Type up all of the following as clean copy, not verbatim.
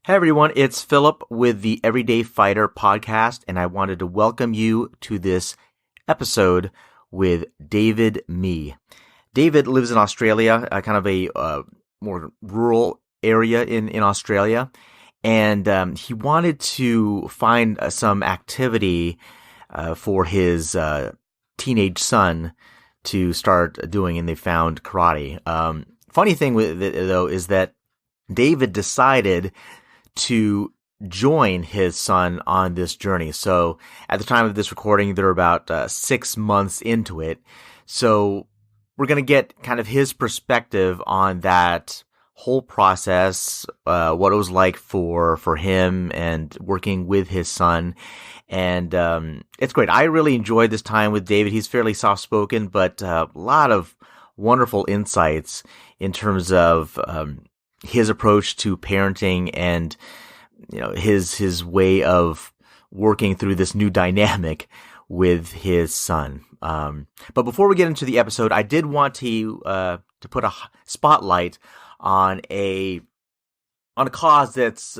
Hey everyone, it's Philip with the Everyday Fighter podcast, and I wanted to welcome you to this episode with David Me. David lives in Australia, kind of a more rural area in Australia, and he wanted to find some activity for his teenage son to start doing, and they found karate. Funny thing with it, though, is that David decided to join his son on this journey. So at the time of this recording, they're about 6 months into it. So we're going to get kind of his perspective on that whole process, what it was like for him and working with his son. And it's great. I really enjoyed this time with David. He's fairly soft-spoken, but a lot of wonderful insights in terms of his approach to parenting and, you know, his way of working through this new dynamic with his son. But before we get into the episode, I did want to put a spotlight on a cause that's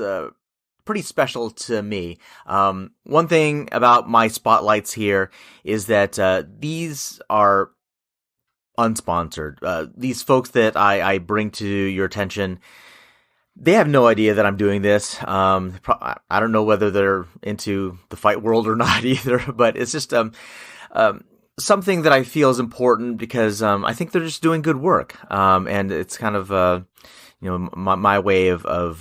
pretty special to me. One thing about my spotlights here is that these are unsponsored. These folks that I bring to your attention, they have no idea that I'm doing this. I don't know whether they're into the fight world or not either, but it's just something that I feel is important because I think they're just doing good work. And it's kind of my way of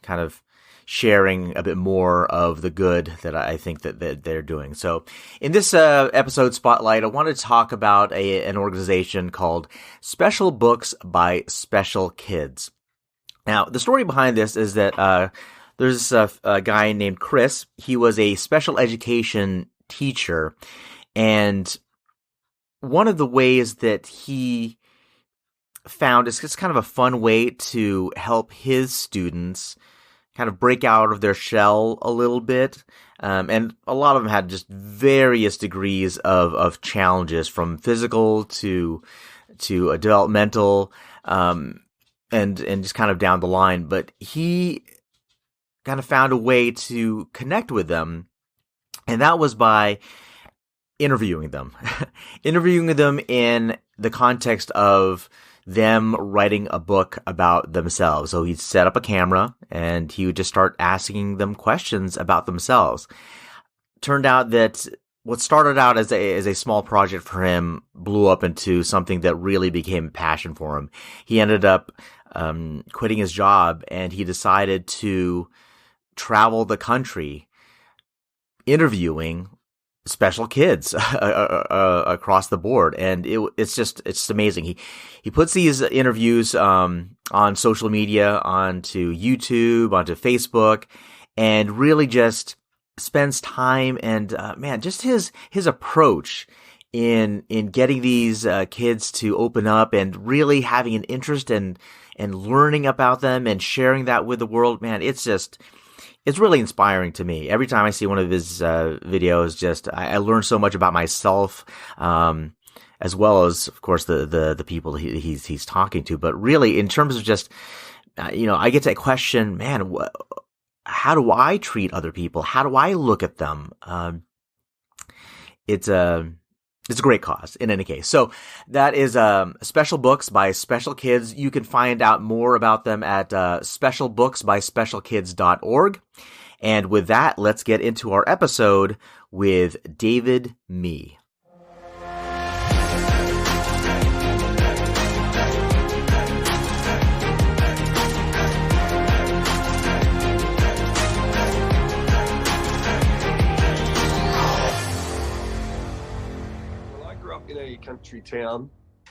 kind of sharing a bit more of the good that I think that they're doing. So in this episode spotlight, I want to talk about an organization called Special Books by Special Kids. Now, the story behind this is that there's a guy named Chris. He was a special education teacher, and one of the ways that he found is just kind of a fun way to help his students kind of break out of their shell a little bit. And a lot of them had just various degrees of challenges, from physical to developmental, and just kind of down the line. But he kind of found a way to connect with them, and that was by interviewing them. Interviewing them in the context of them writing a book about themselves. So he'd set up a camera and he would just start asking them questions about themselves. Turned out that what started out as a small project for him blew up into something that really became a passion for him. He ended up quitting his job, and he decided to travel the country interviewing special kids across the board, and it's amazing. He puts these interviews on social media, onto YouTube, onto Facebook, and really just spends time and just his approach in getting these kids to open up and really having an interest and learning about them and sharing that with the world. Man, it's really inspiring to me. Every time I see one of his videos, I learn so much about myself, as well as, of course, the people he's talking to. But really, in terms of just, I get to question, man, how do I treat other people? How do I look at them? It's a great cause in any case. So that is Special Books by Special Kids. You can find out more about them at specialbooksbyspecialkids.org. And with that, let's get into our episode with David Me. In a country town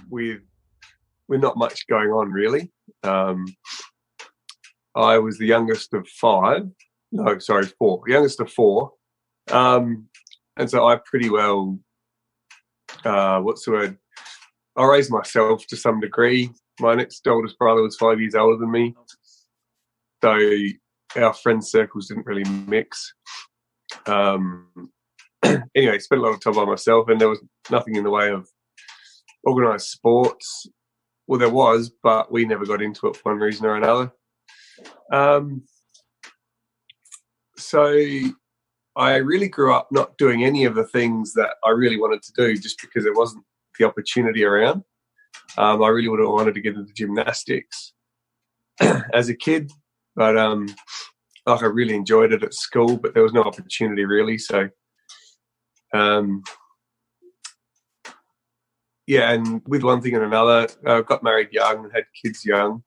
with not much going on, really. I was the youngest of four. Youngest of four. And so I pretty well, what's the word? I raised myself to some degree. My next oldest brother was 5 years older than me. So our friend circles didn't really mix. Anyway, spent a lot of time by myself, and there was nothing in the way of organised sports. Well, there was, but we never got into it for one reason or another. So I really grew up not doing any of the things that I really wanted to do just because there wasn't the opportunity around. I really would have wanted to get into gymnastics as a kid, but like I really enjoyed it at school, but there was no opportunity really. So, yeah, and with one thing and another, I got married young and had kids young,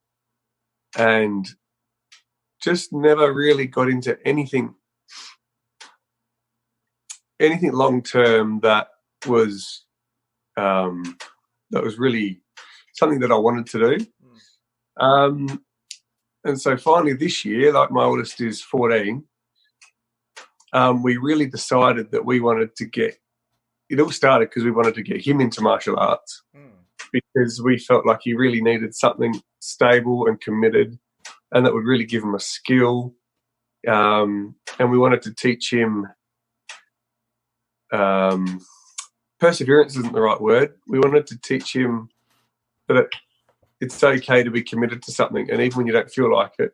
and just never really got into anything long term that was really something that I wanted to do. And so finally this year, like my oldest is 14, we really decided that we wanted to get, it all started because we wanted to get him into martial arts because we felt like he really needed something stable and committed and that would really give him a skill. And we wanted to teach him, perseverance isn't the right word. We wanted to teach him that it's okay to be committed to something, and even when you don't feel like it,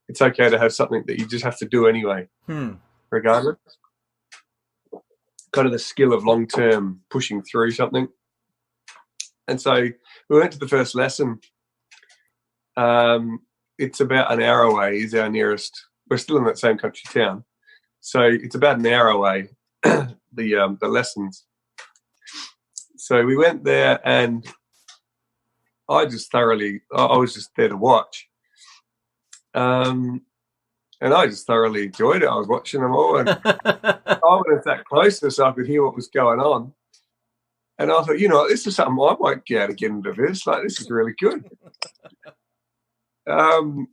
it's okay to have something that you just have to do anyway, regardless. Kind of the skill of long-term pushing through something. And so we went to the first lesson. It's about an hour away is our nearest. We're still in that same country town. So it's about an hour away, the lessons. So we went there and I was just there to watch. And I just thoroughly enjoyed it. I was watching them all and I went that closer so I could hear what was going on. And I thought, this is something I might get to get into this. Like, this is really good. And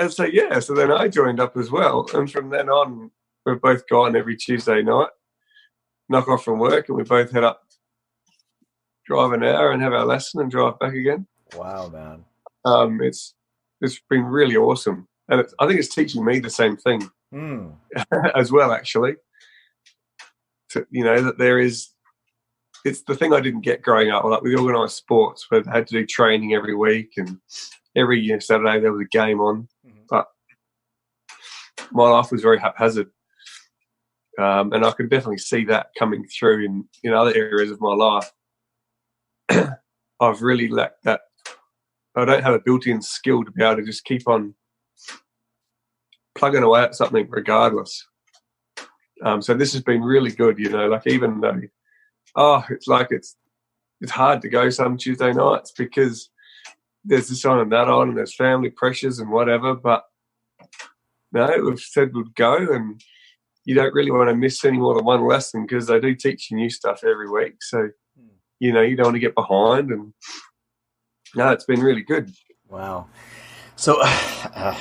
so then I joined up as well. And from then on, we've both gone every Tuesday night, knock off from work, and we both head up, drive an hour and have our lesson and drive back again. Wow, man. It's been really awesome. And I think it's teaching me the same thing as well, actually. That there is, it's the thing I didn't get growing up. Like with organised sports, where they had to do training every week and every Saturday there was a game on. But my life was very haphazard. And I could definitely see that coming through in other areas of my life. I've really lacked that. I don't have a built-in skill to be able to just keep on plugging away at something regardless. So this has been really good, like even though, it's hard to go some Tuesday nights because there's this on and that on and there's family pressures and whatever, but no, we've said we'd go, and you don't really want to miss any more than one lesson because they do teach you new stuff every week. So, you don't want to get behind, and no, it's been really good. Wow. So a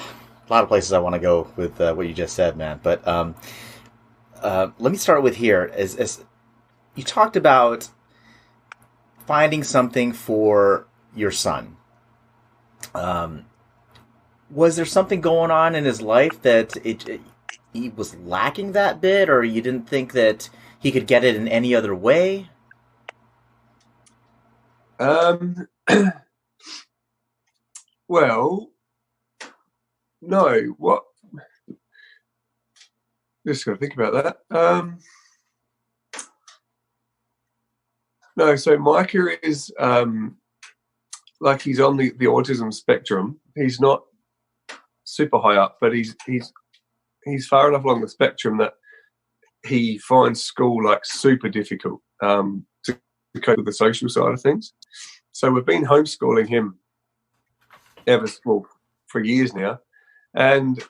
lot of places I want to go with what you just said, man. But let me start with here. As you talked about finding something for your son. Was there something going on in his life that he was lacking that bit, or you didn't think that he could get it in any other way? Well, no. What? Just got to think about that. No, so Micah is like he's on the autism spectrum. He's not super high up, but he's far enough along the spectrum that he finds school like super difficult to cope with the social side of things. So we've been homeschooling him for years now, and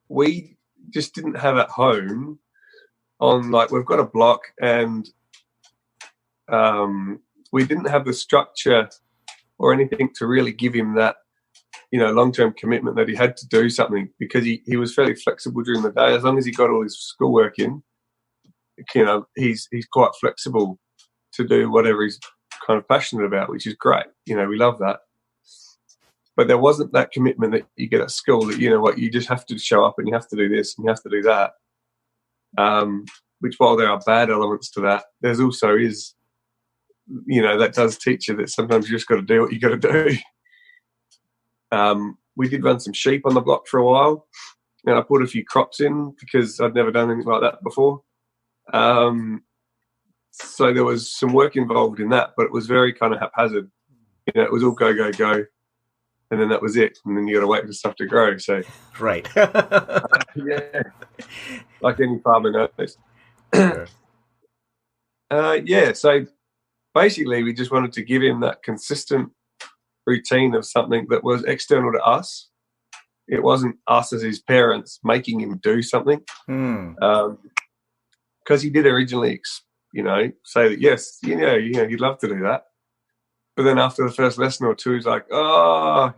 we just didn't have at home on, like, we've got a block, and we didn't have the structure or anything to really give him that, long-term commitment that he had to do something, because he was fairly flexible during the day. As long as he got all his schoolwork in, he's quite flexible to do whatever he's kind of passionate about, which is great. We love that. But there wasn't that commitment that you get at school that, you just have to show up and you have to do this and you have to do that. Which, while there are bad elements to that, there's also is, that does teach you that sometimes you just got to do what you got to do. We did run some sheep on the block for a while, and I put a few crops in because I'd never done anything like that before. So there was some work involved in that, but it was very kind of haphazard. It was all go, go, go. And then that was it. And then you got to wait for stuff to grow. So, Right. yeah, like any farmer knows. Sure. So basically we just wanted to give him that consistent routine of something that was external to us. It wasn't us as his parents making him do something. Because he did originally, say that, yes, he'd love to do that. But then after the first lesson or two, he's like, don't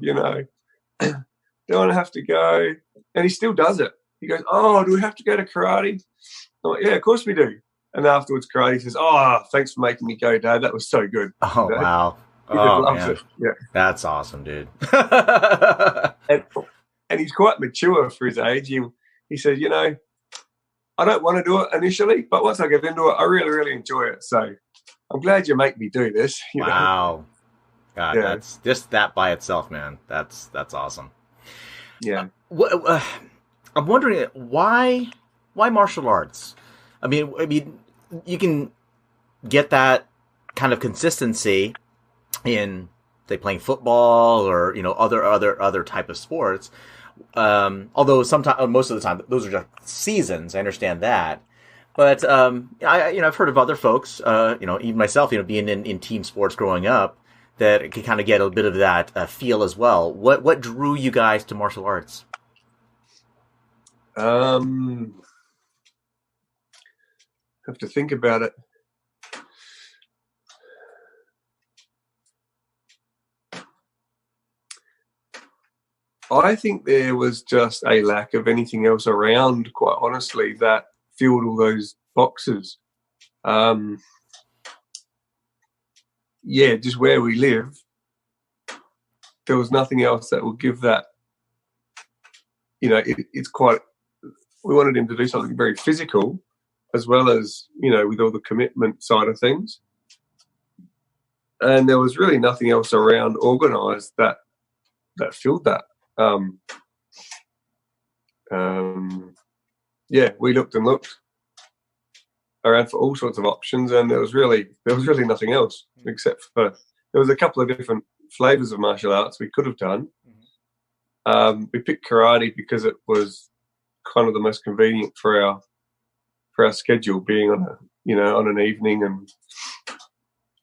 want to have to go. And he still does it. He goes, oh, do we have to go to karate? I'm like, yeah, of course we do. And afterwards, karate says, oh, thanks for making me go, Dad. That was so good. Oh, wow. He just loves it. Yeah. That's awesome, dude. and he's quite mature for his age. He says, I don't want to do it initially, but once I get into it, I really, really enjoy it. So I'm glad you make me do this. Wow. God, that's just that by itself, man. That's awesome. Yeah. I'm wondering why martial arts? I mean, you can get that kind of consistency in, say, playing football or other type of sports. Although most of the time those are just seasons. I understand that, but I've heard of other folks, even myself, being in team sports growing up, that can kind of get a bit of that feel as well. What drew you guys to martial arts? Have to think about it. I think there was just a lack of anything else around, quite honestly, that filled all those boxes. Just where we live, there was nothing else that would give that. It's quite. We wanted him to do something very physical, as well as with all the commitment side of things. And there was really nothing else around organised that filled that. We looked and looked around for all sorts of options, and there was really nothing else except for there was a couple of different flavors of martial arts we could have done. We picked karate because it was kind of the most convenient for our schedule, being on an evening, and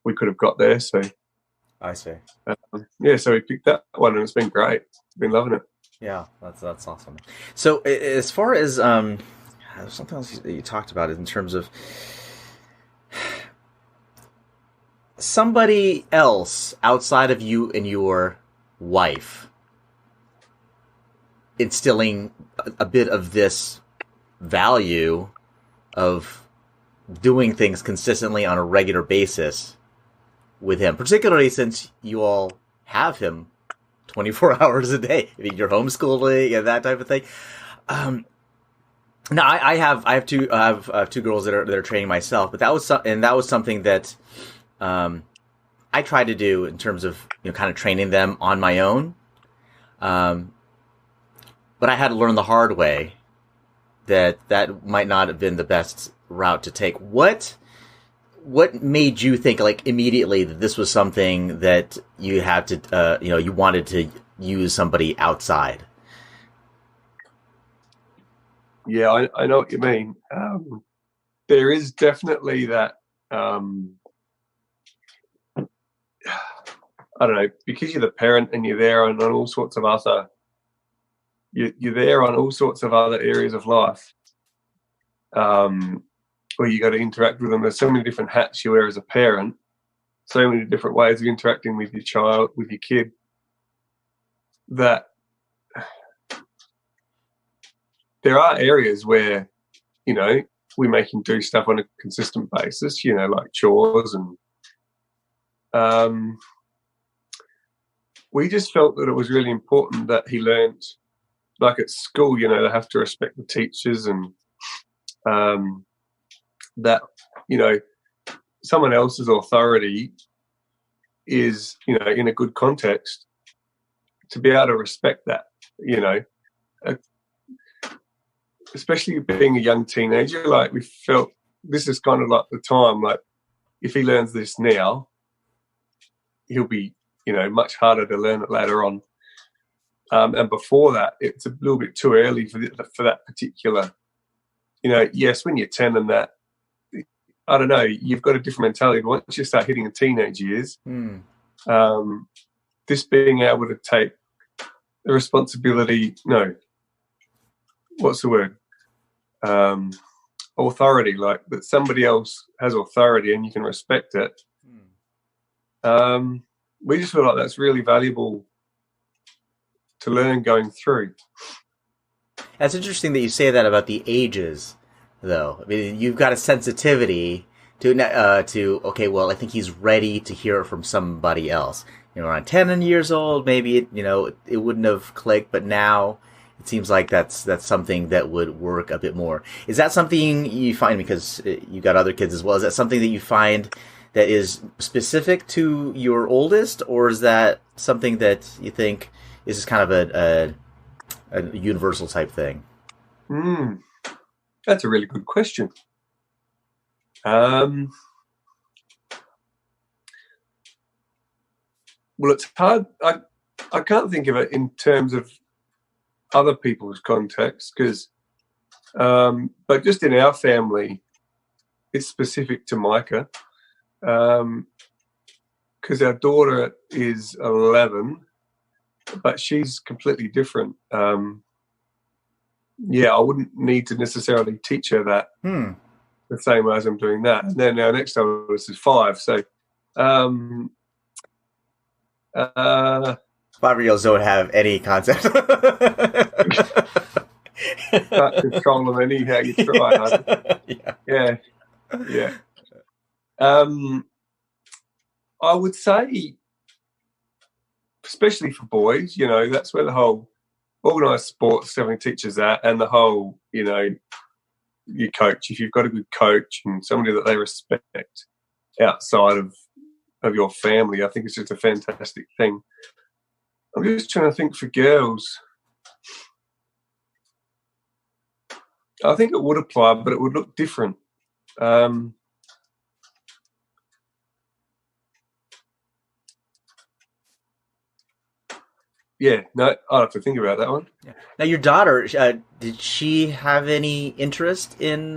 we could have got there. So I see. So we picked that one, and it's been great. Been loving it. Yeah, that's awesome. So as far as something else you talked about in terms of somebody else outside of you and your wife instilling a bit of this value of doing things consistently on a regular basis with him, particularly since you all have him 24 hours a day. I mean, you're homeschooling and that type of thing. Now I have two girls that are training myself, but that was something that I tried to do in terms of kind of training them on my own. But I had to learn the hard way that might not have been the best route to take. What made you think immediately that this was something that you had to you wanted to use somebody outside? Yeah, I know what you mean. There is definitely that. I don't know, because you're the parent and you're there on all sorts of other. You're there on all sorts of other areas of life, where you got to interact with them. There's so many different hats you wear as a parent, so many different ways of interacting with your child, with your kid, that there are areas where, we make him do stuff on a consistent basis, like chores, and we just felt that it was really important that he learned, like at school, they have to respect the teachers, and that, someone else's authority is, in a good context, to be able to respect that, especially being a young teenager, like we felt this is kind of like the time, like if he learns this now, he'll be, much harder to learn it later on. And before that, it's a little bit too early for that particular, yes, when you're 10 and that, I don't know, you've got a different mentality. But once you start hitting the teenage years, this being able to take the responsibility, what's the word? Authority, like that somebody else has authority and you can respect it. We just feel like that's really valuable to learn going through. That's interesting that you say that about the ages, though. I mean, you've got a sensitivity to okay, well, I think he's ready to hear it from somebody else. Around 10 years old, maybe it wouldn't have clicked, but now it seems like that's something that would work a bit more. Is that something you find, because you got other kids as well, is that something that you find that is specific to your oldest, or is that something that you think is just kind of a universal type thing? That's a really good question. Well, it's hard. I can't think of it in terms of other people's context, because, but just in our family, it's specific to Micah, because our daughter is 11, but she's completely different. I wouldn't need to necessarily teach her that the same way as I'm doing that. And then our next oldest is 5, so. 5-year-olds don't have any concept. Can't control them anyhow you try. Yeah. I would say, especially for boys, that's where the whole organised sports having teaches that, and the whole, you coach. If you've got a good coach and somebody that they respect outside of your family, I think it's just a fantastic thing. I'm just trying to think for girls. I think it would apply, but it would look different. I'll have to think about that one. Yeah. Now, your daughter, did she have any interest in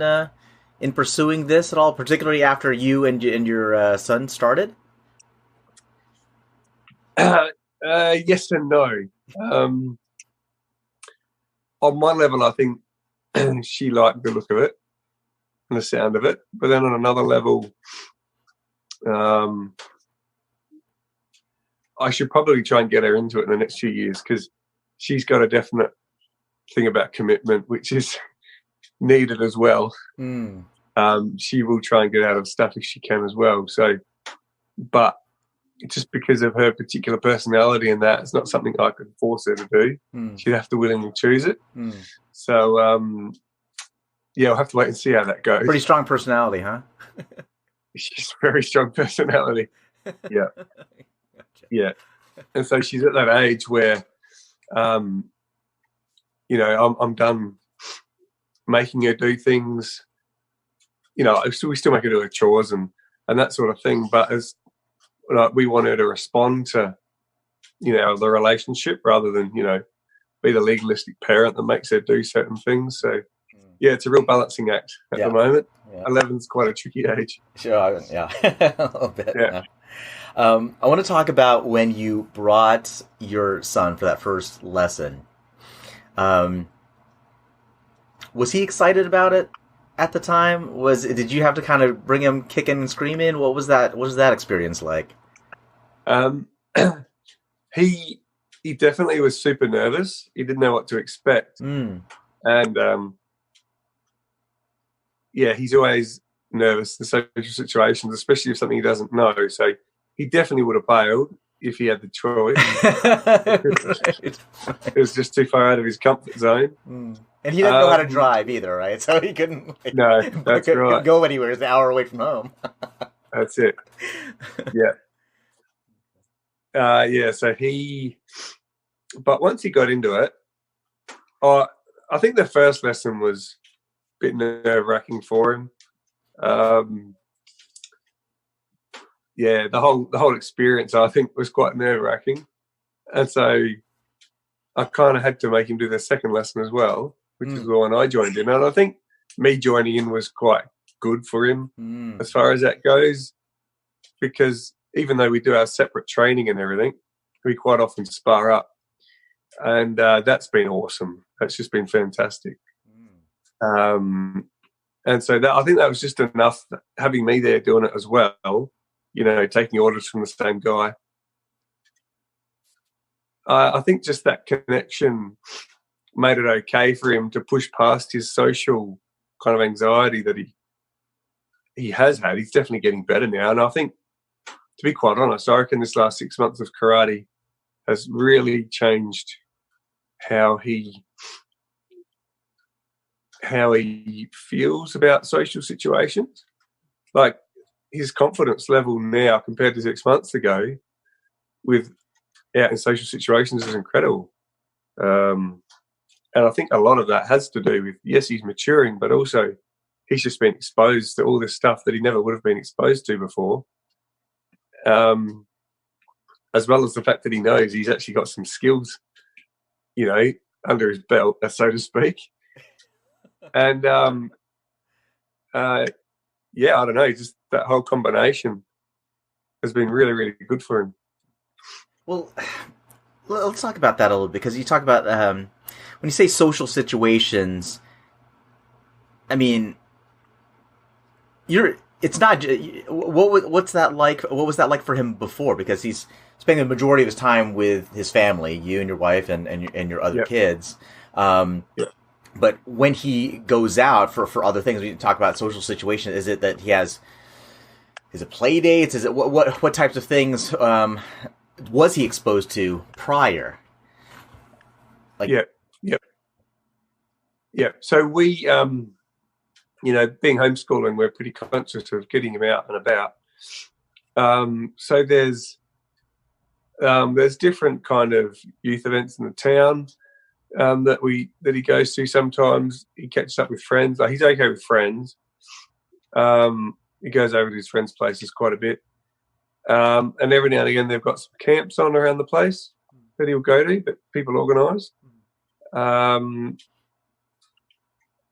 pursuing this at all, particularly after you and your son started? Yes and no. On one level, I think she liked the look of it and the sound of it. But then on another level, I should probably try and get her into it in the next few years, because she's got a definite thing about commitment, which is needed as well. She will try and get out of stuff if she can as well. So, but just because of her particular personality and that, it's not something I could force her to do. She'd have to willingly choose it. So, we'll have to wait and see how that goes. Pretty strong personality, huh? She's a very strong personality. Yeah. Gotcha. Yeah. And so she's at that age where, I'm done making her do things. We still make her do her chores and that sort of thing. But as we want her to respond to, the relationship rather than, be the legalistic parent that makes her do certain things. So, it's a real balancing act at the moment. 11's quite a tricky age. Sure, yeah, a little bit. Yeah. I want to talk about when you brought your son for that first lesson. Was he excited about it at the time? Did you have to kind of bring him kicking and screaming? What was that experience like? He definitely was super nervous. He didn't know what to expect. And he's always nervous in social situations, especially if something he doesn't know. So he definitely would have bailed if he had the choice. It was just too far out of his comfort zone. And he didn't know how to drive either, right? So he couldn't. No, that's right. Couldn't go anywhere. It's an hour away from home. That's it. Yeah. So but once he got into it, I I think the first lesson was a bit nerve-wracking for him. Yeah, the whole experience, I think, was quite nerve-wracking. And so I kind of had to make him do the second lesson as well, which is the one I joined in. And I think me joining in was quite good for him as far as that goes, because even though we do our separate training and everything, we quite often spar up. And that's been awesome. That's just been fantastic. And so I think that was just enough, having me there doing it as well, you know, taking orders from the same guy. I think just that connection made it okay for him to push past his social kind of anxiety that he has had. He's definitely getting better now. And I think, to be quite honest, I reckon this last 6 months of karate has really changed how he feels about social situations. Like, his confidence level now compared to 6 months ago out in social situations is incredible. And I think a lot of that has to do with, yes, he's maturing, but also he's just been exposed to all this stuff that he never would have been exposed to before. As well as the fact that he knows he's actually got some skills, you know, under his belt, so to speak. And yeah, I don't know, just that whole combination has been really, really good for him. Well, let's talk about that a little bit, because you talk about when you say social situations, I mean, it's not what's that like? What was that like for him before? Because he's spending the majority of his time with his family, you and your wife and your other kids. But when he goes out for other things, we talk about social situations. Is it that he has? Is it play dates? Is it what types of things was he exposed to prior? Like, yeah. So we, you know, being homeschooling, we're pretty conscious of getting him out and about. So there's different kind of youth events in the town that he goes to. Sometimes he catches up with friends. Like, he's okay with friends. He goes over to his friends' places quite a bit. And every now and again, they've got some camps on around the place that he'll go to, that people organise.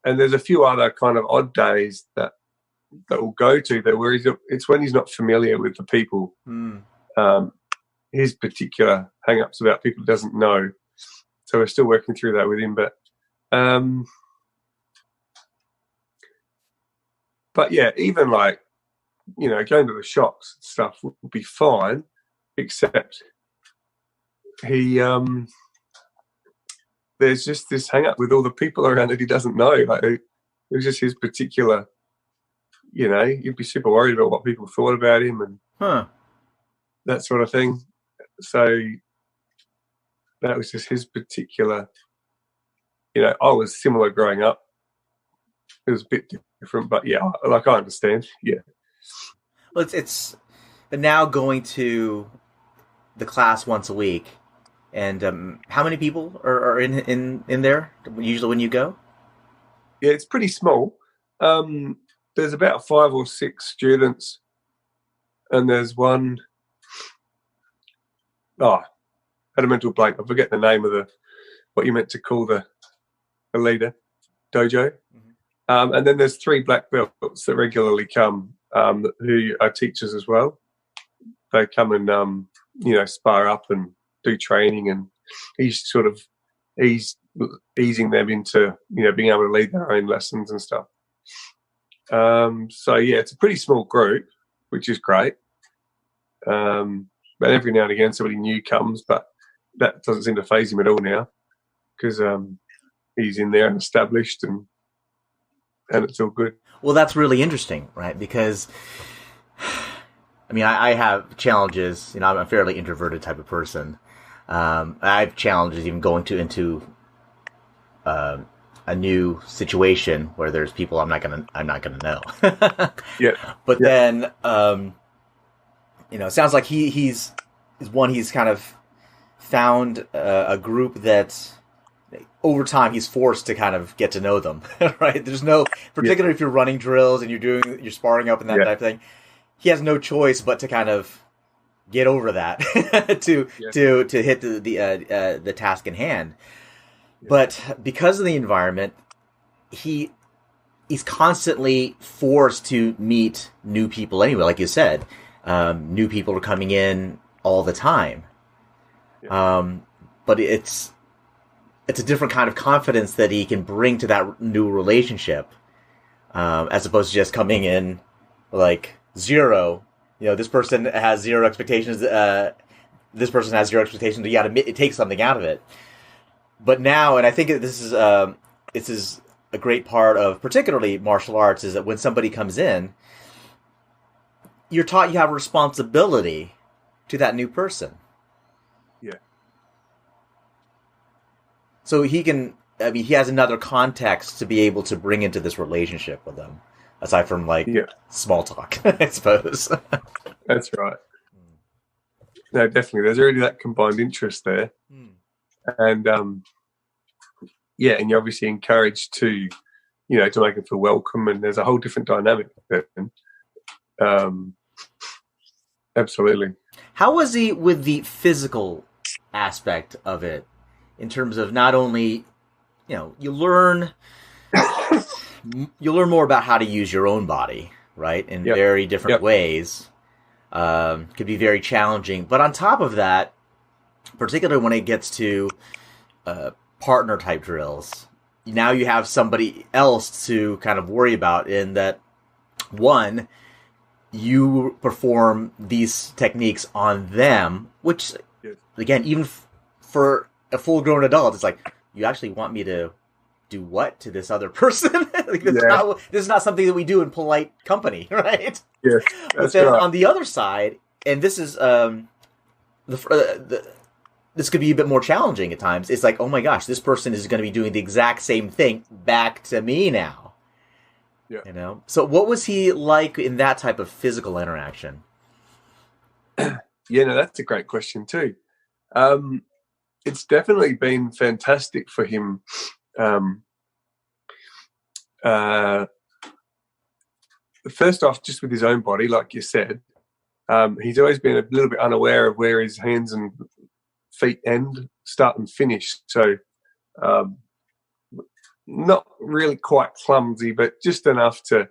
And there's a few other kind of odd days that we'll go to that where it's when he's not familiar with the people. His particular hang-ups about people he doesn't know. So we're still working through that with him. But yeah, even like, you know, going to the shops and stuff will be fine, except there's just this hang up with all the people around that he doesn't know. Like, it was just his particular, you know, you'd be super worried about what people thought about him and that sort of thing. So that was just his particular, you know, I was similar growing up. It was a bit different, but yeah, like, I understand. Yeah. Well, it's but now going to the class once a week, and how many people are in there usually when you go? Yeah, it's pretty small. There's about 5 or 6 students, and there's one. I had a mental blank. I forget the name of what you meant to call the leader, dojo. And then there's 3 black belts that regularly come, who are teachers as well. They come and, you know, spar up and do training, and he's easing them into, you know, being able to lead their own lessons and stuff. So, yeah, it's a pretty small group, which is great. But every now and again somebody new comes, but that doesn't seem to faze him at all now, because he's in there and established, and it's all good. Well, that's really interesting, right? Because, I mean, I have challenges. You know, I'm a fairly introverted type of person. I have challenges even going into a new situation where there's people I'm not gonna know. Yeah. But then, you know, it sounds like he's kind of found a group that over time he's forced to kind of get to know them, right? There's no, particularly if you're running drills and you're sparring up and that type of thing, he has no choice but to kind of get over that to hit the task in hand. But because of the environment, he's constantly forced to meet new people anyway. Like you said, new people are coming in all the time. But it's a different kind of confidence that he can bring to that new relationship, as opposed to just coming in like zero. This person has zero expectations. This person has zero expectations. You got to take something out of it. But now, and I think this is a great part of particularly martial arts, is that when somebody comes in, you're taught you have a responsibility to that new person. Yeah. So he has another context to be able to bring into this relationship with them, aside from small talk, I suppose. That's right. No, definitely. There's already that combined interest there. And, and you're obviously encouraged to make them feel welcome, and there's a whole different dynamic there. Absolutely. How was he with the physical aspect of it, in terms of not only, you learn more about how to use your own body, right, in very different ways. Could be very challenging, but on top of that, particularly when it gets to partner type drills, now you have somebody else to kind of worry about, in that, one, you perform these techniques on them, which, again, even for a full-grown adult, it's like, you actually want me to do what to this other person? This is not something that we do in polite company, right? Yeah, but then on the other side, and this is this could be a bit more challenging at times. It's like, oh my gosh, this person is going to be doing the exact same thing back to me now. Yeah. So what was he like in that type of physical interaction? That's a great question too. It's definitely been fantastic for him. First off, just with his own body, like you said, he's always been a little bit unaware of where his hands and feet end, start and finish. So not really quite clumsy, but just enough to,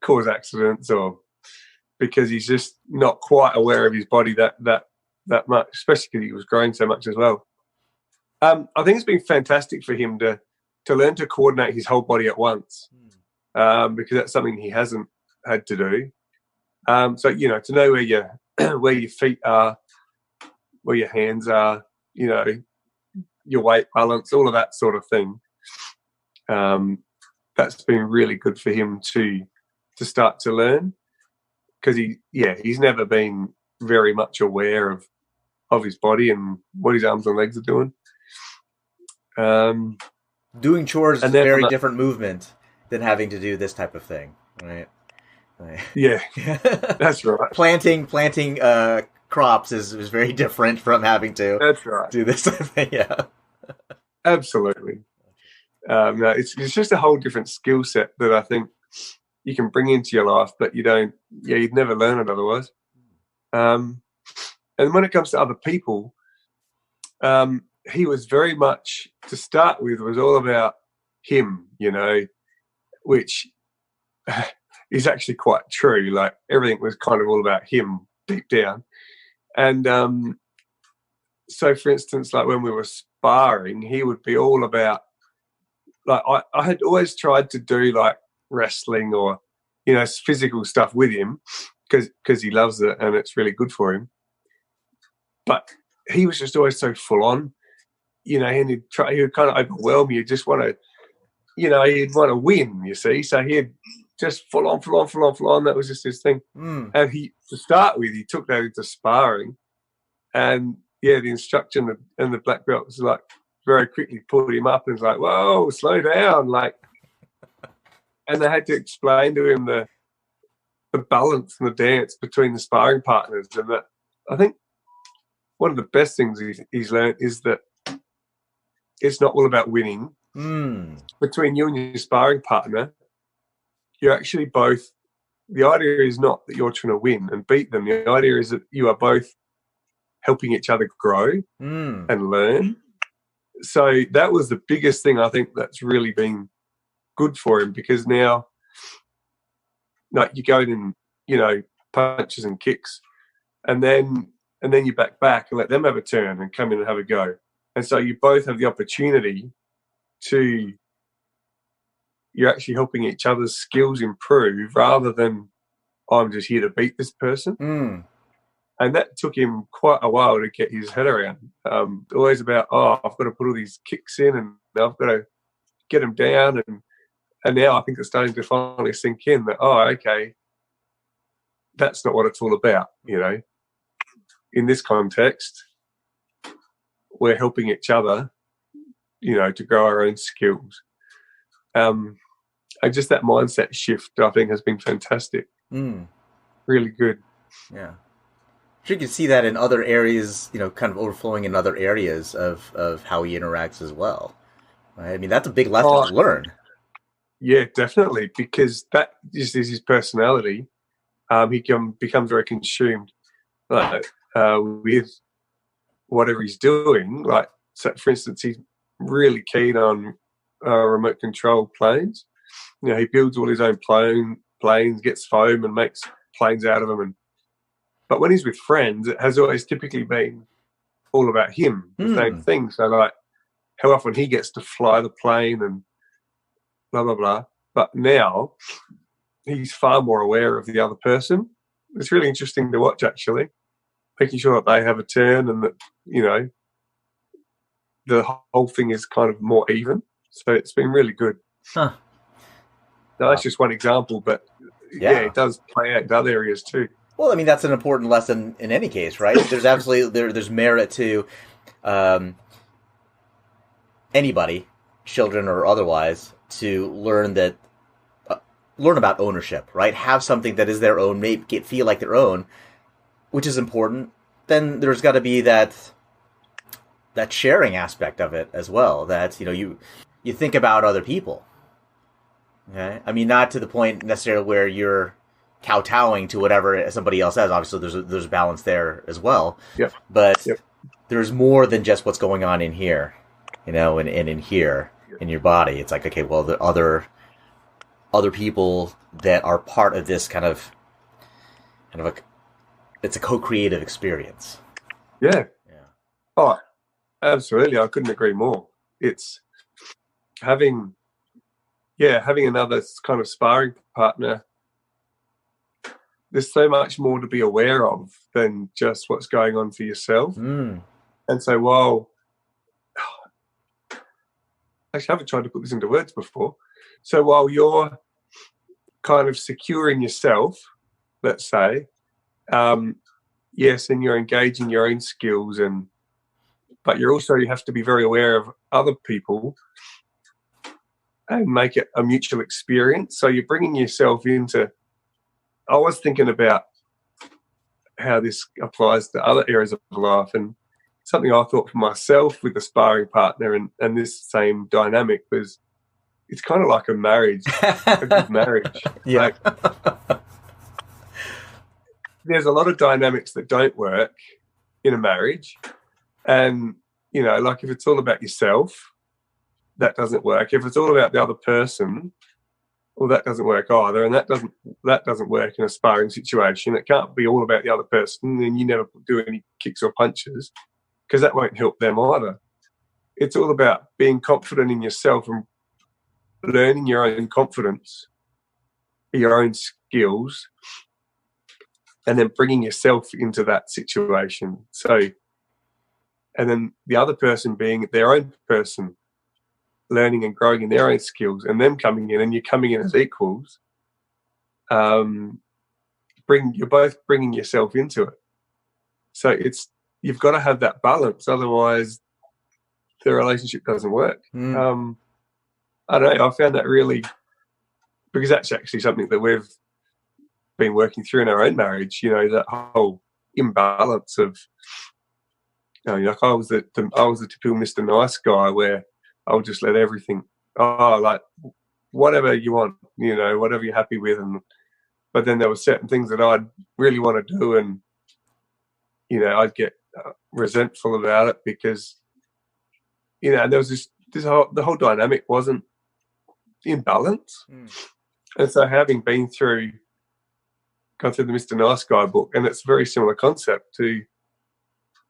cause accidents, or because he's just not quite aware of his body that much, especially because he was growing so much as well. I think it's been fantastic for him to learn to coordinate his whole body at once, because that's something he hasn't had to do. So to know where your feet are, where your hands are, your weight balance, all of that sort of thing. That's been really good for him to start to learn, because he's never been very much aware of his body and what his arms and legs are doing. Doing chores is a very different movement than having to do this type of thing, right? Yeah, that's right. Planting crops is very different from having to do this type of thing. Yeah, absolutely. No, it's just a whole different skill set that I think you can bring into your life, but you'd never learn it otherwise. And when it comes to other people, he was very much, to start with, was all about him, which is actually quite true. Like, everything was kind of all about him deep down. And so, for instance, like when we were sparring, he would be all about, like, I had always tried to do like wrestling or, physical stuff with him, because he loves it and it's really good for him. But he was just always so full on, and he would kind of overwhelm you. Just want to, he'd want to win, you see. So he'd just full on. That was just his thing. And to start with, he took that into sparring, and the instructor and the black belt was like, very quickly pulled him up and was like, "Whoa, slow down!" Like, and they had to explain to him the balance and the dance between the sparring partners, and that I think one of the best things he's learned is that it's not all about winning. Mm. Between you and your sparring partner, you're actually both, the idea is not that you're trying to win and beat them. The idea is that you are both helping each other grow and learn. So that was the biggest thing I think that's really been good for him, because now, like, you go in, punches and kicks, and then you back and let them have a turn and come in and have a go. And so you both have the opportunity to, you're actually helping each other's skills improve, rather than I'm just here to beat this person. And that took him quite a while to get his head around. Always about, I've got to put all these kicks in and I've got to get them down. And now I think it's starting to finally sink in that, okay, that's not what it's all about, In this context, we're helping each other, to grow our own skills. And just that mindset shift, I think, has been fantastic. Really good. Yeah. You can see that in other areas, kind of overflowing in other areas of how he interacts as well. Right? I mean, that's a big lesson to learn. Yeah, definitely, because that just is his personality. He can become very consumed with whatever he's doing. Like, so for instance, he's really keen on remote control planes. He builds all his own planes, gets foam and makes planes out of them. But when he's with friends, it has always typically been all about him, the same thing. So, like, how often he gets to fly the plane and blah, blah, blah. But now he's far more aware of the other person. It's really interesting to watch, actually, making sure that they have a turn and that, the whole thing is kind of more even. So it's been really good. Huh. Now, that's just one example, but yeah, it does play out in other areas too. Well, I mean, that's an important lesson in any case, right? There's absolutely there's merit to anybody, children or otherwise, to learn about ownership, right? Have something that is their own, make it feel like their own, which is important. Then there's got to be that sharing aspect of it as well. That you think about other people. Okay, I mean, not to the point necessarily where you're kowtowing to whatever somebody else says. Obviously, there's balance there as well. Yep. But there's more than just what's going on in here, and in here in your body. It's like, okay, well, the other people that are part of this kind of it's a co-creative experience. Yeah. Oh, absolutely. I couldn't agree more. It's having another kind of sparring partner. There's so much more to be aware of than just what's going on for yourself. And so while, actually, I haven't tried to put this into words before. So while you're kind of securing yourself, let's say, yes, and you're engaging your own skills, but you have to be very aware of other people and make it a mutual experience. So you're bringing yourself into, I was thinking about how this applies to other areas of life, and something I thought for myself with the sparring partner and this same dynamic was, it's kind of like a marriage, a good marriage. Yeah. Like, there's a lot of dynamics that don't work in a marriage. And, like, if it's all about yourself, that doesn't work. If it's all about the other person, well, that doesn't work either. And that doesn't work in a sparring situation. It can't be all about the other person and you never do any kicks or punches, because that won't help them either. It's all about being confident in yourself and learning your own confidence, your own skills, and then bringing yourself into that situation. So, and then the other person being their own person, learning and growing in their own skills, and them coming in, and you're coming in as equals. You're both bringing yourself into it. So you've got to have that balance, otherwise the relationship doesn't work. I don't know. I found that really, because that's actually something that we've been working through in our own marriage. That whole imbalance of like I was the typical Mr. Nice guy where I would just let everything, like whatever you want, whatever you're happy with, but then there were certain things that I'd really want to do, and I'd get resentful about it because there was the whole dynamic wasn't in balance. And so having gone through the Mr. Nice Guy book, and it's a very similar concept to,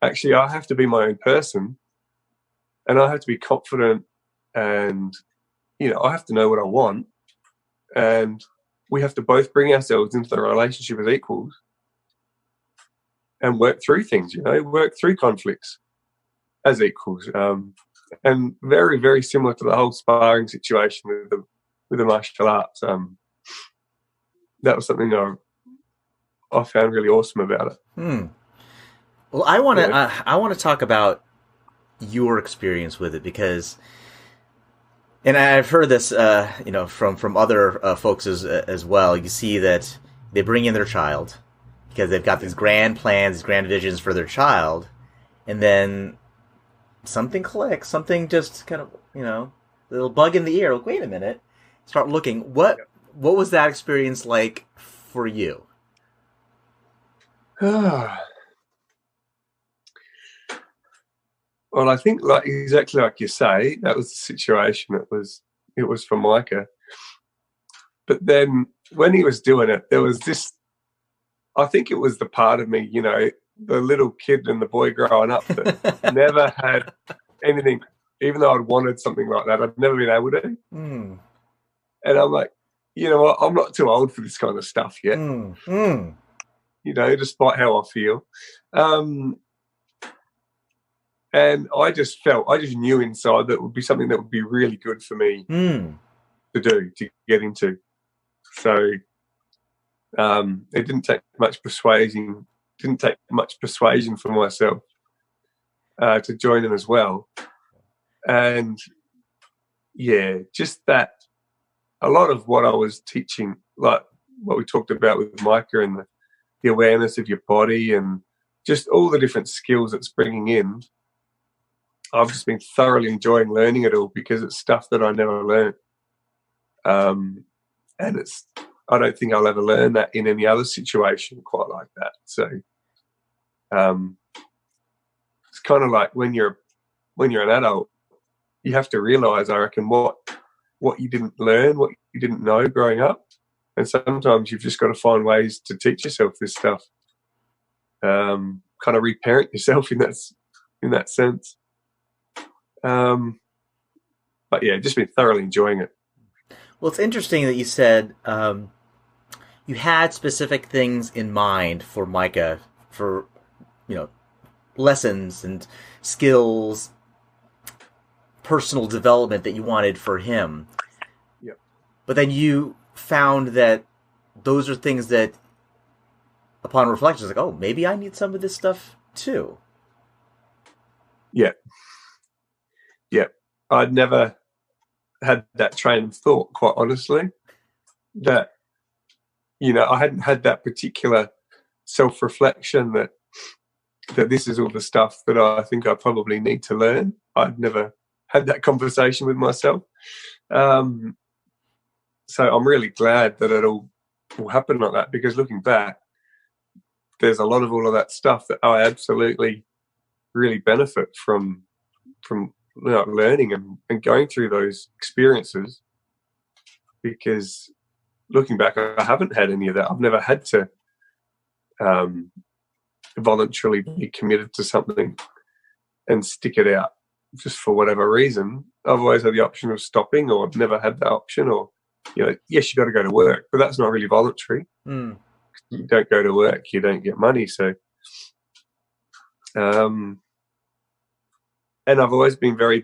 actually, I have to be my own person, and I have to be confident, and I have to know what I want, and we have to both bring ourselves into the relationship as equals and work through things, work through conflicts as equals. And very, very similar to the whole sparring situation with the martial arts. That was something I found really awesome about it. Well, I want to talk about your experience with it because, and I've heard this, from other folks as well. You see that they bring in their child because they've got these grand plans, these grand visions for their child, and then something clicks, something just kind of, a little bug in the ear. Like, wait a minute, start looking. What was that experience like for you? Well, I think exactly like you say, that was the situation. It was for Micah. But then when he was doing it, there was this, I think it was the part of me, the little kid and the boy growing up that never had anything, even though I'd wanted something like that, I'd never been able to. And I'm like, you know what, I'm not too old for this kind of stuff yet. Despite how I feel. And I just knew inside that it would be something that would be really good for me to get into. So it didn't take much persuasion for myself to join in as well. And yeah, just that a lot of what I was teaching, like what we talked about with Micah and the awareness of your body and just all the different skills it's bringing in, I've just been thoroughly enjoying learning it all because it's stuff that I never learned. And I don't think I'll ever learn that in any other situation quite like that. So it's kind of like when you're an adult, you have to realize, I reckon, what you didn't learn, what you didn't know growing up. And sometimes you've just got to find ways to teach yourself this stuff, kind of reparent yourself in that sense. But yeah, just been thoroughly enjoying it. Well, it's interesting that you said you had specific things in mind for Micah, for lessons and skills, personal development that you wanted for him. Yep. But then you found that those are things that, upon reflection, it's like, oh, maybe I need some of this stuff too. Yeah. I'd never had that train of thought, quite honestly, that, I hadn't had that particular self-reflection that this is all the stuff that I think I probably need to learn. I'd never had that conversation with myself. So I'm really glad that it all happened like that, because looking back, there's a lot of all of that stuff that I absolutely really benefit from learning and going through those experiences, because looking back, I haven't had any of that. I've never had to voluntarily be committed to something and stick it out just for whatever reason. I've always had the option of stopping, or I've never had that option, or, yes, you got to go to work, but that's not really voluntary. You don't go to work, you don't get money. So, and I've always been very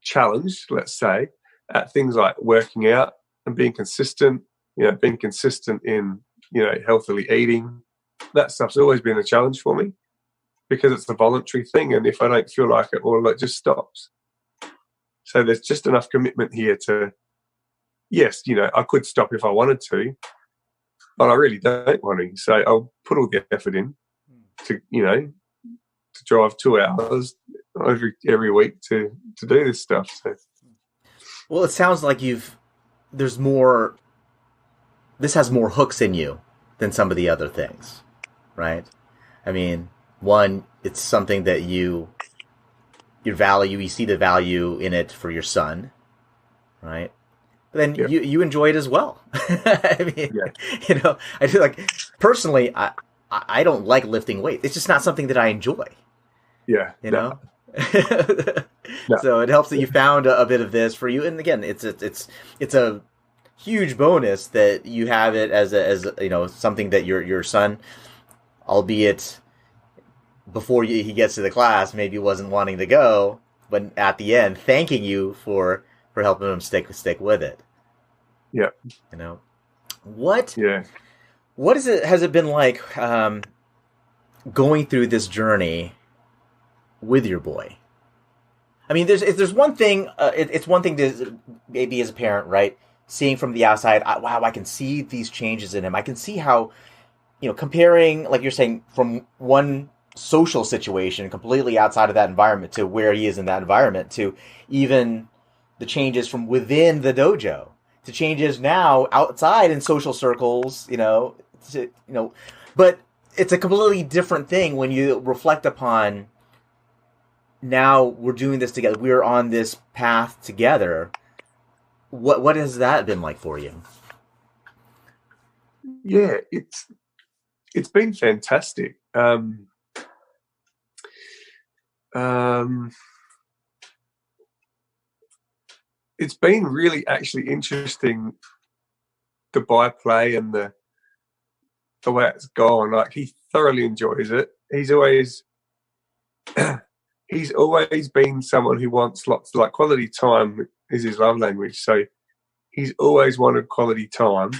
challenged, let's say, at things like working out and being consistent, being consistent in, healthily eating. That stuff's always been a challenge for me because it's a voluntary thing. And if I don't feel like it, well, it just stops. So there's just enough commitment here to, yes, I could stop if I wanted to, but I really don't want to. So I'll put all the effort in to, to drive 2 hours every week to do this stuff. So. Well, it sounds like this has more hooks in you than some of the other things, right? I mean, one, it's something that you see the value in it for your son, right? But then you enjoy it as well. I mean, I do personally, I don't like lifting weights. It's just not something that I enjoy. Yeah. You know? No. So it helps that you found a bit of this for you. And again, it's a huge bonus that you have it as something that your son, albeit before he gets to the class, maybe wasn't wanting to go, but at the end, thanking you for helping him stick with it. Yeah. What has it been like going through this journey with your boy? I mean, there's one thing. It's one thing to maybe as a parent, right, seeing from the outside. Wow, I can see these changes in him. I can see how, comparing, like you're saying, from one social situation completely outside of that environment to where he is in that environment, to even the changes from within the dojo to changes now outside in social circles. But it's a completely different thing when you reflect upon. Now we're doing this together. We're on this path together. What has that been like for you? Yeah, it's been fantastic. It's been really actually interesting, the byplay and the way it's gone. Like, he thoroughly enjoys it. He's always been someone who wants lots, like, quality time is his love language. So he's always wanted quality time.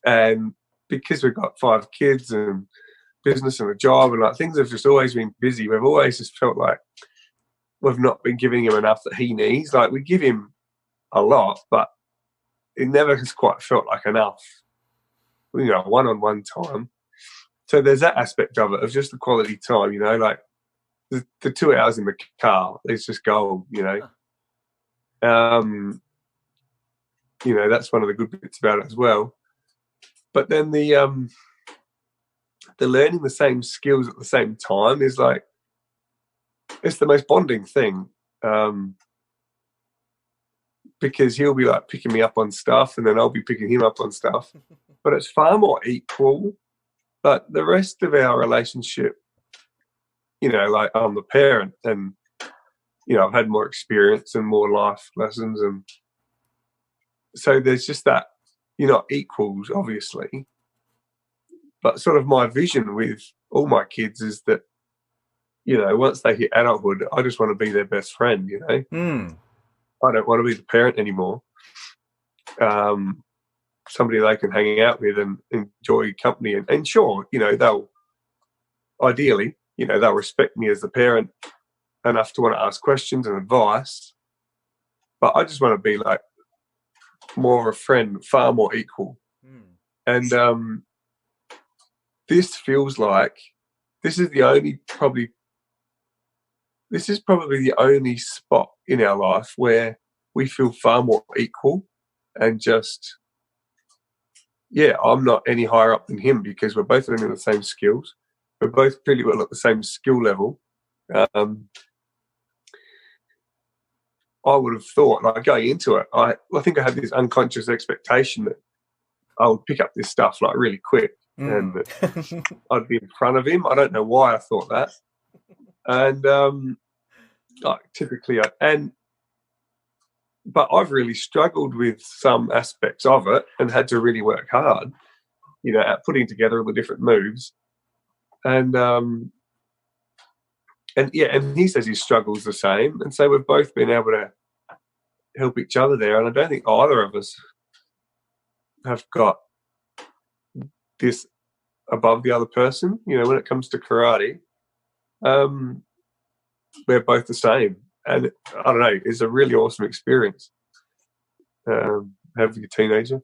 And because we've got 5 kids and business and a job and things have just always been busy, we've always just felt like we've not been giving him enough that he needs. Like, we give him a lot, but it never has quite felt like enough, one-on-one time. So there's that aspect of it, of just the quality time, like the 2 hours in the car, it's just gold, that's one of the good bits about it as well. But then the learning the same skills at the same time is like, it's the most bonding thing, because he'll be like picking me up on stuff and then I'll be picking him up on stuff, but it's far more equal. But the rest of our relationship, like, I'm the parent and, I've had more experience and more life lessons. And so there's just that, you're not equals, obviously. But sort of my vision with all my kids is that, once they hit adulthood, I just want to be their best friend, I don't want to be the parent anymore. Somebody they can hang out with and enjoy company. And sure, they'll ideally, they'll respect me as the parent enough to want to ask questions and advice. But I just want to be like more of a friend, far more equal. And this feels like this is probably the only spot in our life where we feel far more equal, and just, I'm not any higher up than him because we're both learning the same skills. We're both pretty well at the same skill level. I would have thought, like, going into it, I think I had this unconscious expectation that I would pick up this stuff like really quick and that I'd be in front of him. I don't know why I thought that. And typically, but I've really struggled with some aspects of it and had to really work hard, at putting together all the different moves. And he says his struggle's the same. And so we've both been able to help each other there. And I don't think either of us have got this above the other person, when it comes to karate. We're both the same. And I don't know, it's a really awesome experience having a teenager.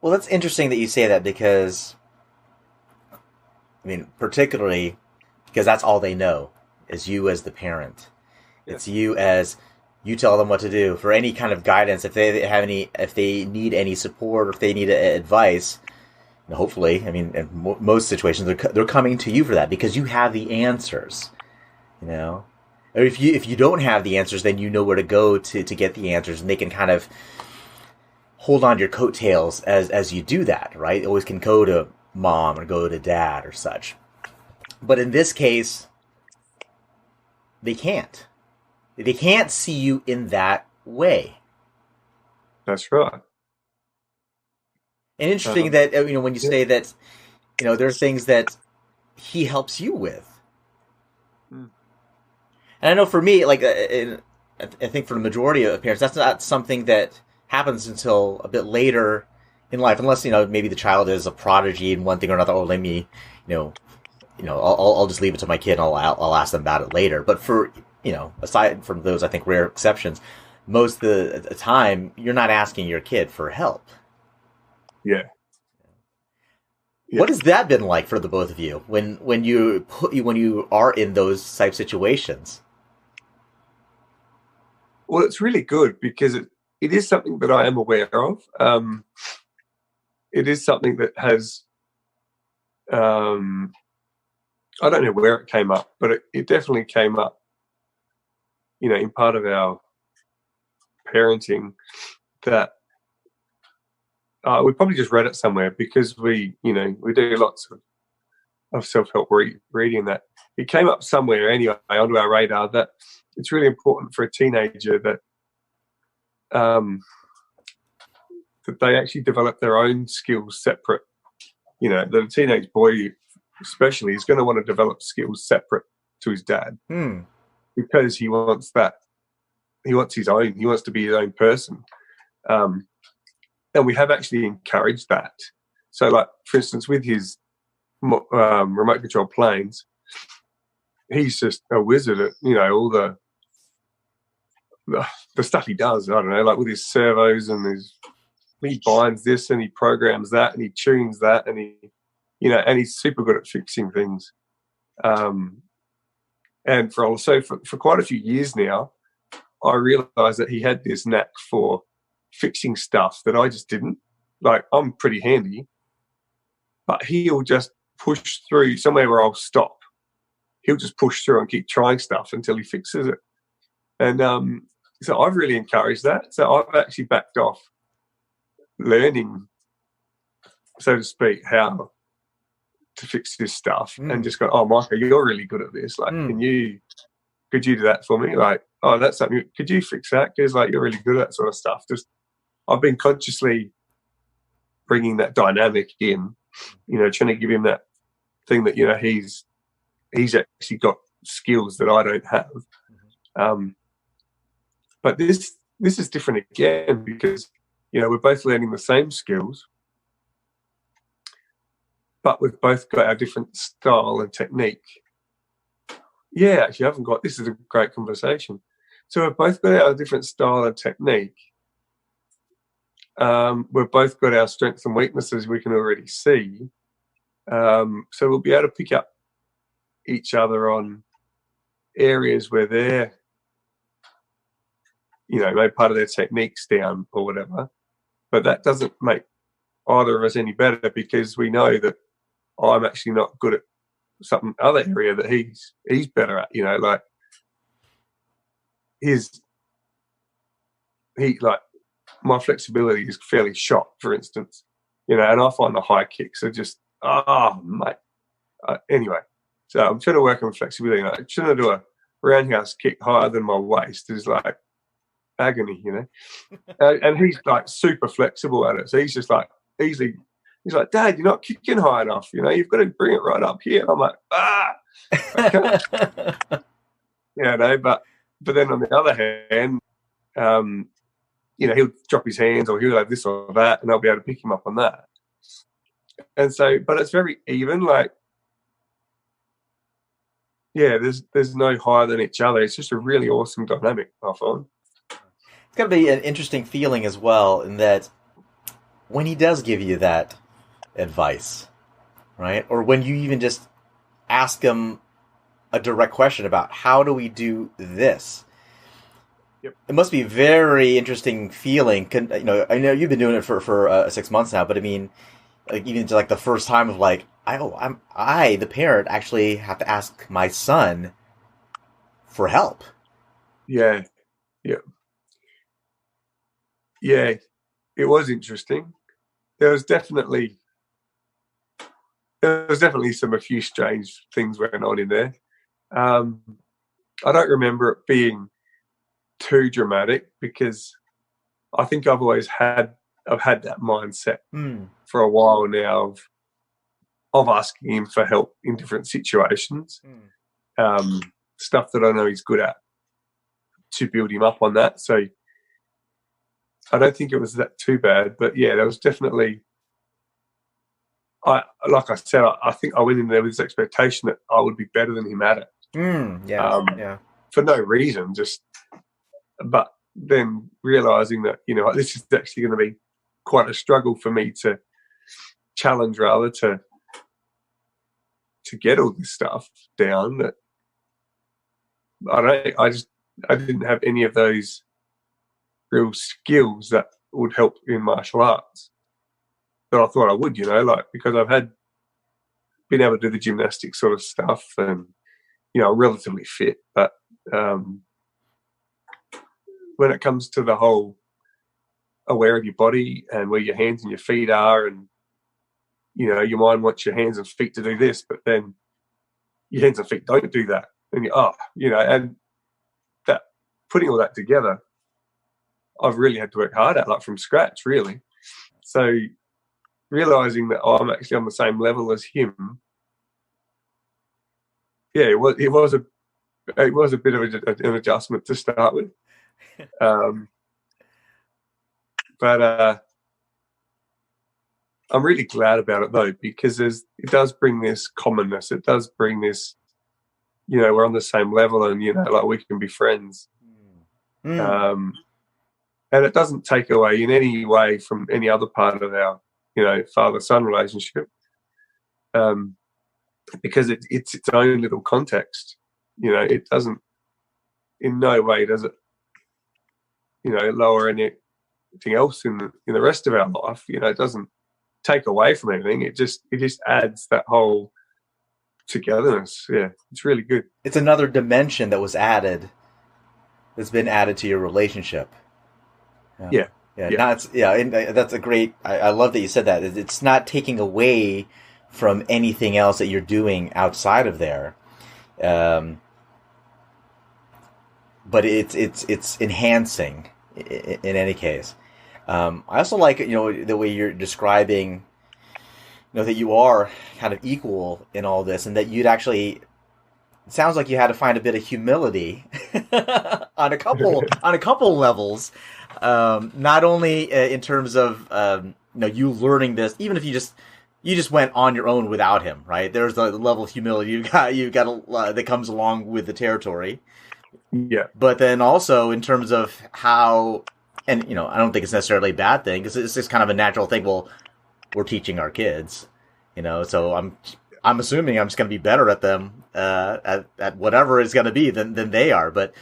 Well, that's interesting that you say that, because, I mean, particularly because that's all they know is you as the parent. Yeah. It's you as you tell them what to do for any kind of guidance. If they need any support, or if they need advice, hopefully, I mean, in most situations, they're coming to you for that because you have the answers, Or if you don't have the answers, then you know where to go to get the answers, and they can kind of hold on to your coattails as you do that, right? Always can go to mom or go to dad or such. But in this case, they can't. They can't see you in that way. That's right. And interesting that, when you say that, there are things that he helps you with. And I know for me, like, I think for the majority of parents, that's not something that happens until a bit later in life, unless, maybe the child is a prodigy in one thing or another. Oh, let me, I'll just leave it to my kid and I'll ask them about it later. But for, aside from those, I think, rare exceptions, most of the time, you're not asking your kid for help. Yeah. What has that been like for the both of you when you are in those type situations? Well, it's really good because it is something that I am aware of. It is something that has, I don't know where it came up, but it definitely came up, in part of our parenting that we probably just read it somewhere because we do lots of self-help reading that. It came up somewhere anyway onto our radar that it's really important for a teenager that that they actually develop their own skills separate. The teenage boy especially is going to want to develop skills separate to his dad because he wants that. He wants his own. He wants to be his own person. And we have actually encouraged that. So, like, for instance, with his remote control planes, he's just a wizard at, all the stuff he does. I don't know, like with his servos and he binds this and he programs that and he tunes that and and he's super good at fixing things. And for quite a few years now, I realised that he had this knack for fixing stuff that I just didn't. Like, I'm pretty handy, but he'll just push through somewhere where I'll stop. He'll just push through and keep trying stuff until he fixes it. And so I've really encouraged that. So I've actually backed off learning, so to speak, how to fix this stuff and just go, oh, Micah, you're really good at this. Like, could you do that for me? Like, oh, that's something. Could you fix that? Because, like, you're really good at that sort of stuff. Just, I've been consciously bringing that dynamic in, trying to give him that thing that, he's actually got skills that I don't have. But this is different again because, we're both learning the same skills, but we've both got our different style and technique. Yeah, actually, I haven't got. This is a great conversation. So we've both got our different style and technique. We've both got our strengths and weaknesses we can already see. So we'll be able to pick up each other on areas where they're, maybe part of their technique's down or whatever. But that doesn't make either of us any better because we know that I'm actually not good at some other area that he's better at, like my flexibility is fairly shot, for instance, and I find the high kicks are just, mate. Anyway, so I'm trying to work on flexibility. I'm trying to do a roundhouse kick higher than my waist is like agony, and he's like super flexible at it. So he's just like easily, he's like, Dad, you're not kicking high enough. You've got to bring it right up here. And I'm like, I can't. But then on the other hand, he'll drop his hands or he'll have this or that, and I'll be able to pick him up on that. And so, but it's very even. Like, there's no higher than each other. It's just a really awesome dynamic, I find. It's got to be an interesting feeling as well, in that when he does give you that advice, right? Or when you even just ask him a direct question about how do we do this. Yep. It must be a very interesting feeling. I know you've been doing it for 6 months now, but I mean, like even to like the first time of like, I the parent actually have to ask my son for help. Yeah, yeah, yeah. It was interesting. There was definitely a few strange things went on in there. I don't remember it being too dramatic because I think I've had that mindset for a while now of asking him for help in different situations. Stuff that I know he's good at, to build him up on that. So I don't think it was that too bad. But yeah, there was definitely, like I said, I think I went in there with this expectation that I would be better than him at it. Yeah. For no reason, but then realizing that, this is actually going to be quite a struggle for me to challenge, rather, to get all this stuff down. That I didn't have any of those real skills that would help in martial arts. But I thought I would, because I've been able to do the gymnastic sort of stuff, and relatively fit. But when it comes to the whole aware of your body and where your hands and your feet are, and your mind wants your hands and feet to do this, but then your hands and feet don't do that, and and that, putting all that together, I've really had to work hard at, like from scratch, really. So realizing that I'm actually on the same level as him, yeah, it was a bit of an adjustment to start with. But I'm really glad about it, though, because it does bring this commonness. It does bring this, we're on the same level, and like we can be friends. And it doesn't take away in any way from any other part of our, father-son relationship, because it's its own little context. It doesn't, in no way does it, lower anything else in the rest of our life. It doesn't take away from anything. It just adds that whole togetherness. Yeah, it's really good. It's another dimension that's been added to your relationship. Yeah. And that's a great. I love that you said that. It's not taking away from anything else that you're doing outside of there, but it's enhancing in any case. I also like the way you're describing, that you are kind of equal in all this, and that you'd actually. It sounds like you had to find a bit of humility on a couple levels. Not only in terms of you learning this, even if you just went on your own without him, right? There's the level of humility you got that comes along with the territory. Yeah. But then also in terms of how, and I don't think it's necessarily a bad thing, because it's just kind of a natural thing. Well, we're teaching our kids, so I'm assuming I'm just going to be better at them at whatever it's going to be than they are. But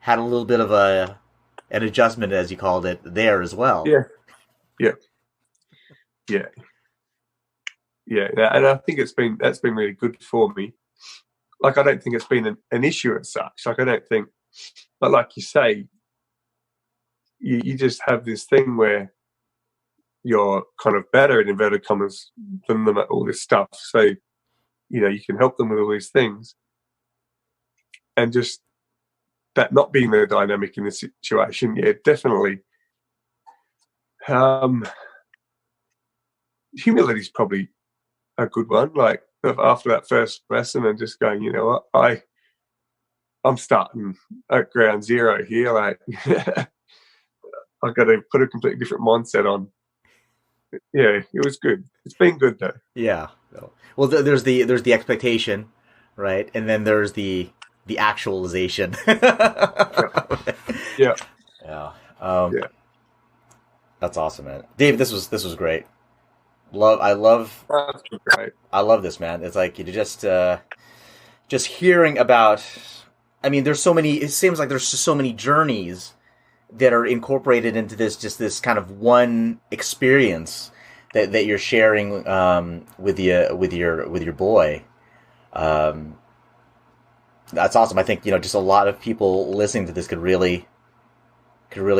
had a little bit of an adjustment, as you called it, there as well. Yeah. And I think that's been really good for me. Like, I don't think it's been an issue as such. Like, I don't think, but like you say, you just have this thing where you're kind of better, in inverted commas, than them at all this stuff. So, you can help them with all these things. And just that not being the dynamic in this situation, yeah, definitely. Humility is probably a good one. Like, after that first lesson and just going, what, I'm starting at ground zero here. Like, I've got to put a completely different mindset on. Yeah, it was good. It's been good, though. Yeah. Well, there's the expectation, right? And then there's the actualization. Yeah. That's awesome, man. Dave, this was great. I love That's great. I love this, man. It's like you just just hearing about, I mean, there's so many, it seems like there's just so many journeys that are incorporated into this kind of one experience that you're sharing with your boy. That's awesome. I think, just a lot of people listening to this could really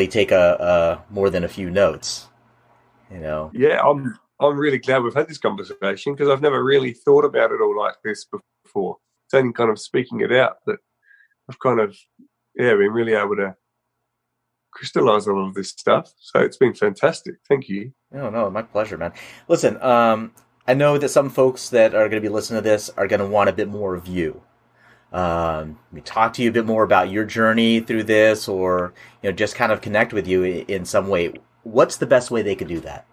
take a more than a few notes. Yeah, I'm really glad we've had this conversation, because I've never really thought about it all like this before. It's only kind of speaking it out that I've kind of been really able to crystallize all of this stuff. So it's been fantastic. Thank you. No, my pleasure, man. Listen, I know that some folks that are going to be listening to this are going to want a bit more of you. We talk to you a bit more about your journey through this, or just kind of connect with you in some way. What's the best way they could do that?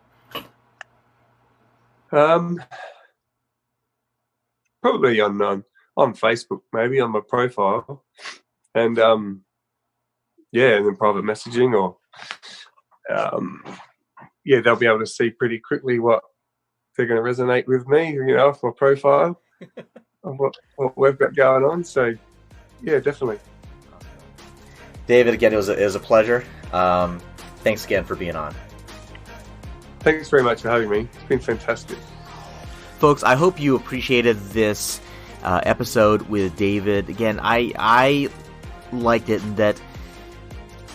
Probably on Facebook, maybe on my profile, and and then private messaging, or they'll be able to see pretty quickly what they're going to resonate with me, off my profile. Of what we've got going on. So yeah, definitely. David, again, it was a pleasure. Thanks again for being on. Thanks very much for having me. It's been fantastic. Folks, I hope you appreciated this episode with David. Again, I liked it in that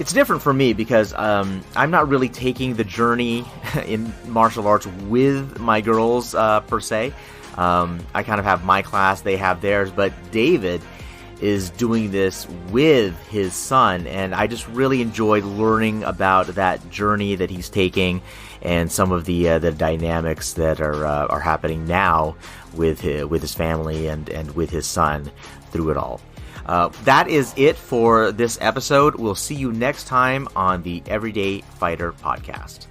it's different for me, because I'm not really taking the journey in martial arts with my girls per se. I kind of have my class, they have theirs, but David is doing this with his son, and I just really enjoyed learning about that journey that he's taking and some of the dynamics that are happening now with his family and with his son through it all. That is it for this episode. We'll see you next time on the Everyday Fighter podcast.